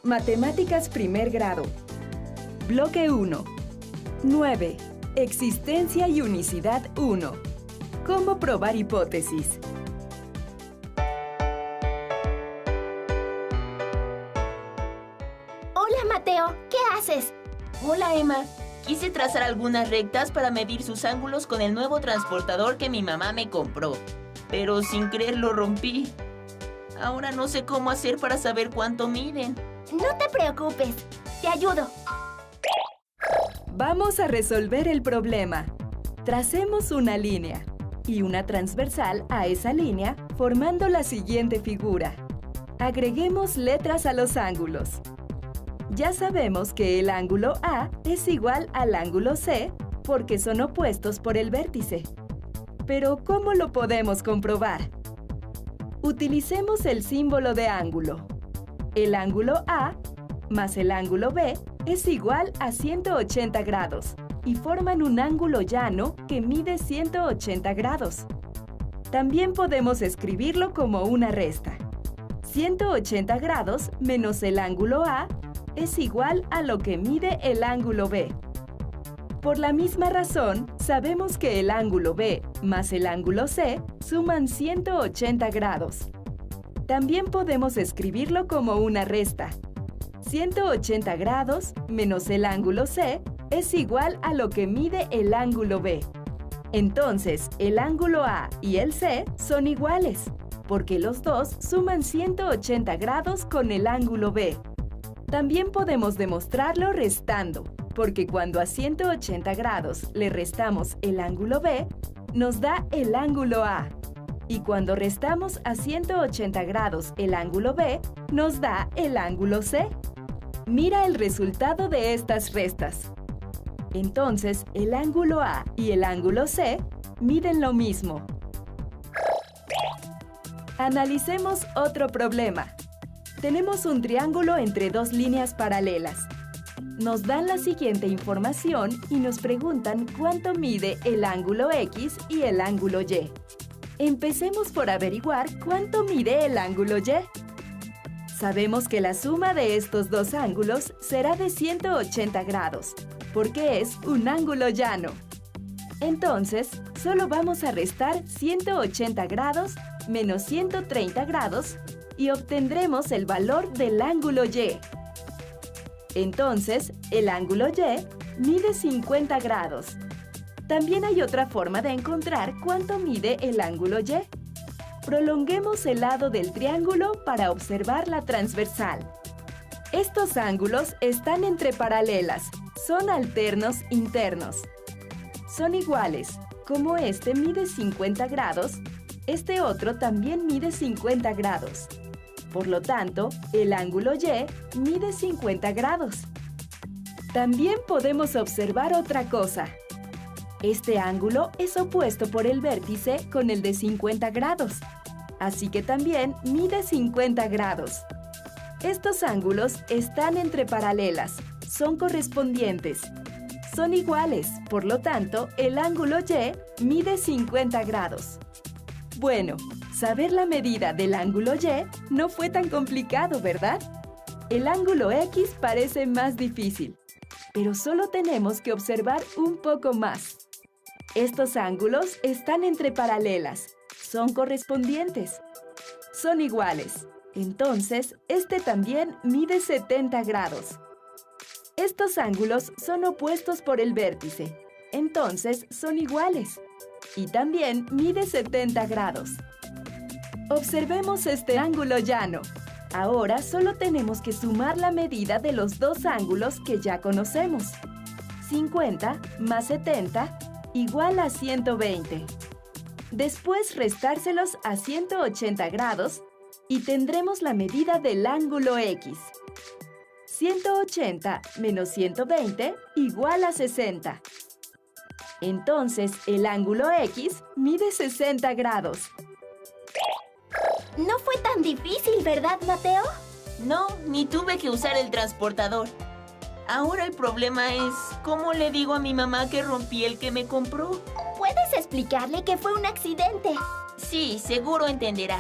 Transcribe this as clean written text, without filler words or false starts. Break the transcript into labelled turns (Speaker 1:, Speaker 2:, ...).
Speaker 1: Matemáticas primer grado. Bloque 1. 9. Existencia y unicidad 1. ¿Cómo probar hipótesis?
Speaker 2: Hola, Mateo. ¿Qué haces?
Speaker 3: Hola, Emma. Quise trazar algunas rectas para medir sus ángulos con el nuevo transportador que mi mamá me compró. Pero sin querer lo rompí. Ahora no sé cómo hacer para saber cuánto miden.
Speaker 2: No te preocupes. Te ayudo.
Speaker 1: Vamos a resolver el problema. Tracemos una línea y una transversal a esa línea formando la siguiente figura. Agreguemos letras a los ángulos. Ya sabemos que el ángulo A es igual al ángulo C porque son opuestos por el vértice. Pero ¿cómo lo podemos comprobar? Utilicemos el símbolo de ángulo. El ángulo A más el ángulo B es igual a 180 grados y forman un ángulo llano que mide 180 grados. También podemos escribirlo como una resta. 180 grados menos el ángulo A es igual a lo que mide el ángulo B. Por la misma razón, sabemos que el ángulo B más el ángulo C suman 180 grados. También podemos escribirlo como una resta. 180 grados menos el ángulo C es igual a lo que mide el ángulo B. Entonces, el ángulo A y el C son iguales, porque los dos suman 180 grados con el ángulo B. También podemos demostrarlo restando, porque cuando a 180 grados le restamos el ángulo B, nos da el ángulo A. Y cuando restamos a 180 grados el ángulo B, nos da el ángulo C. Mira el resultado de estas restas. Entonces, el ángulo A y el ángulo C miden lo mismo. Analicemos otro problema. Tenemos un triángulo entre dos líneas paralelas. Nos dan la siguiente información y nos preguntan cuánto mide el ángulo X y el ángulo Y. Empecemos por averiguar cuánto mide el ángulo Y. Sabemos que la suma de estos dos ángulos será de 180 grados, porque es un ángulo llano. Entonces, solo vamos a restar 180 grados menos 130 grados y obtendremos el valor del ángulo Y. Entonces, el ángulo Y mide 50 grados. También hay otra forma de encontrar cuánto mide el ángulo Y. Prolonguemos el lado del triángulo para observar la transversal. Estos ángulos están entre paralelas, son alternos internos. Son iguales, como este mide 50 grados, este otro también mide 50 grados. Por lo tanto, el ángulo Y mide 50 grados. También podemos observar otra cosa. Este ángulo es opuesto por el vértice con el de 50 grados, así que también mide 50 grados. Estos ángulos están entre paralelas, son correspondientes. Son iguales, por lo tanto, el ángulo Y mide 50 grados. Bueno, saber la medida del ángulo Y no fue tan complicado, ¿verdad? El ángulo X parece más difícil, pero solo tenemos que observar un poco más. Estos ángulos están entre paralelas, son correspondientes. Son iguales, entonces este también mide 70 grados. Estos ángulos son opuestos por el vértice, entonces son iguales. Y también mide 70 grados. Observemos este ángulo llano. Ahora solo tenemos que sumar la medida de los dos ángulos que ya conocemos. 50 más 70 igual a 120. Después restárselos a 180 grados y tendremos la medida del ángulo X. 180 menos 120 igual a 60. Entonces, el ángulo X mide 60 grados.
Speaker 2: No fue tan difícil, ¿verdad, Mateo?
Speaker 3: No, ni tuve que usar el transportador. Ahora el problema es, ¿cómo le digo a mi mamá que rompí el que me compró?
Speaker 2: ¿Puedes explicarle que fue un accidente?
Speaker 3: Sí, seguro entenderá.